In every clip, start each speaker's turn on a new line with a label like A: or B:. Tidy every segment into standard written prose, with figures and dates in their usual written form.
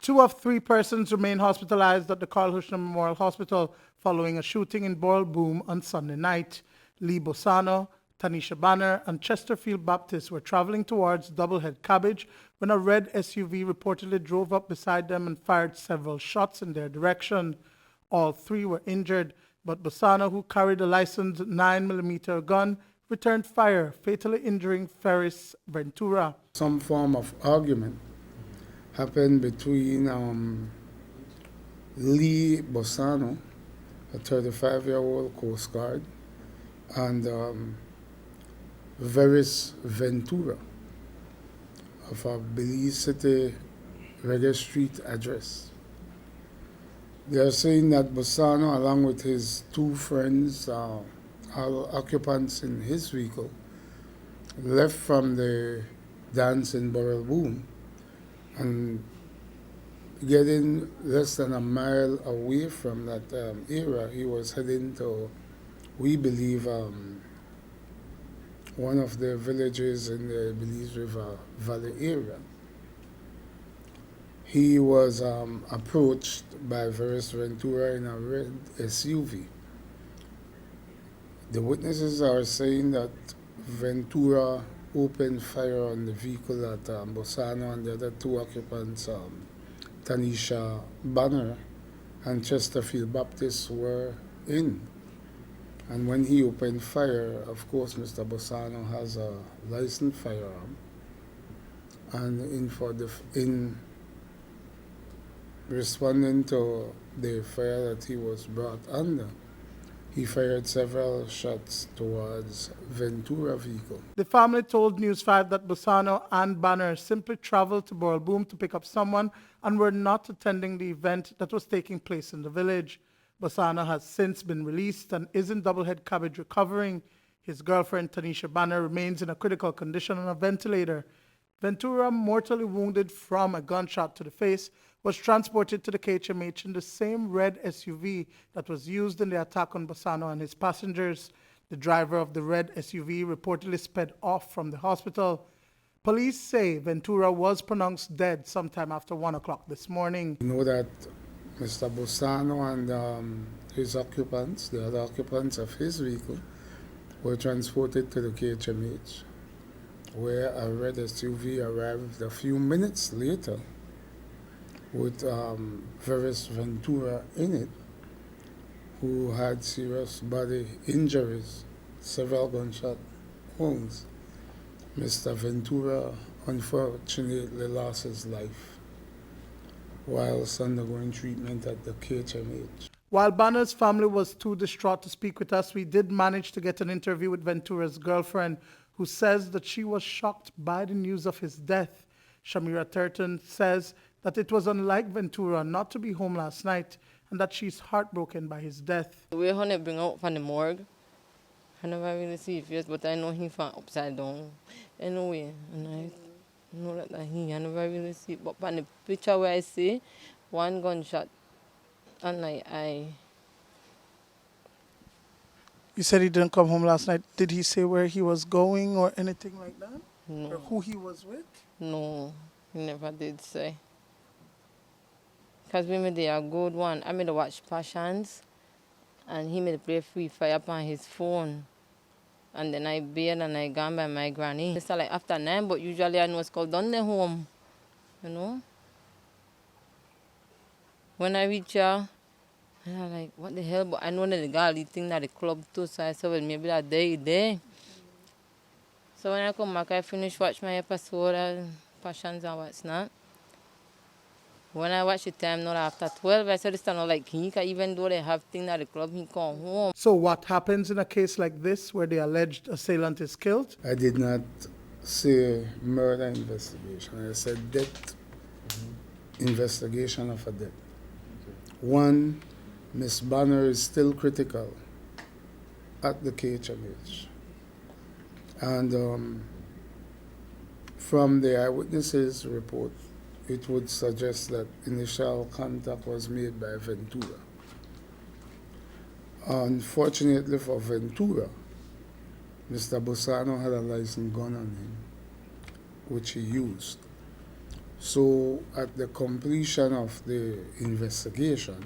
A: 2 of 3 persons remain hospitalized at the Carl Hushner Memorial Hospital following a shooting in Burrell Boom on Sunday night. Lee Bossano, Tanisha Banner, and Chesterfield Baptist were traveling towards Double Head Cabbage when a red SUV reportedly drove up beside them and fired several shots in their direction. All 3 were injured, but Bossano, who carried a licensed 9mm gun, returned fire, fatally injuring Ferris Ventura.
B: Some form of argument happened between Lee Bossano, a 35-year-old coastguard, and Ferris Ventura of a Belize City Reggae Street address. They are saying that Bossano, along with his 2 friends, all occupants in his vehicle, left from the dance in Burrell Boom and getting less than a mile away from that area, he was heading to, we believe, one of the villages in the Belize River Valley area. He was approached by Ferris Ventura in a red SUV. The witnesses are saying that Ventura opened fire on the vehicle that Bossano and the other 2 occupants, Tanisha Banner and Chesterfield Baptist, were in. And when he opened fire, of course, Mr. Bossano has a licensed firearm. And in responding to the fire that he was brought under, he fired several shots towards Ventura vehicle.
A: The family told News 5 that Bossano and Banner simply traveled to Burrell Boom to pick up someone and were not attending the event that was taking place in the village. Bossano has since been released and is in Double Head Cabbage recovering. His girlfriend, Tanisha Banner, remains in a critical condition on a ventilator. Ventura, mortally wounded from a gunshot to the face, was transported to the KHMH in the same red SUV that was used in the attack on Bossano and his passengers. The driver of the red SUV reportedly sped off from the hospital. Police say Ventura was pronounced dead sometime after 1 o'clock this morning.
B: We know that Mr. Bossano and his occupants, the other occupants of his vehicle, were transported to the KHMH, where a red SUV arrived a few minutes later with Ferris Ventura in it, who had serious body injuries, several gunshot wounds. Mr. Ventura unfortunately lost his life whilst undergoing treatment at the KHMH.
A: While Banner's family was too distraught to speak with us, we did manage to get an interview with Ventura's girlfriend, who says that she was shocked by the news of his death. Shamira Turton says that it was unlike Ventura not to be home last night and that she's heartbroken by his death.
C: The way honey bring out from the morgue, I never really see his face, but I know he found upside down anyway. And I know that I never really see it. But from the picture where I see 1 gunshot and I.
A: You said he didn't come home last night. Did he say where he was going or anything like that?
C: No.
A: Or who he was with?
C: No, he never did say. Because we made a good one. I made a watch Passions, and he made play Free Fire upon his phone. And then I bailed and I gone by my granny. It's like after 9, but usually I know it's called done the home, you know. When I reach here, I'm like, what the hell? But I know that the girl eating at the club too, so I said, well, maybe that day there. So when I come back, I finish watch my episode and Passions and what's not. When I watch the time now after 12, I said, it's not like he can, even though they have things at the club, he come home.
A: So what happens in a case like this where the alleged assailant is killed?
B: I did not say murder investigation. I said death investigation of a death. 1, Miss Banner is still critical at the KHMH. And from the eyewitnesses' report, it would suggest that initial contact was made by Ventura. Unfortunately for Ventura, Mr. Bossano had a licensed gun on him, which he used. So at the completion of the investigation,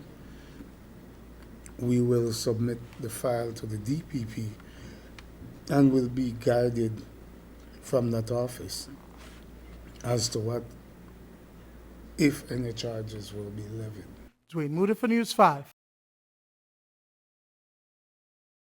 B: we will submit the file to the DPP and will be guided from that office as to what, if any, charges will be levied.
A: Duane Moody for News 5.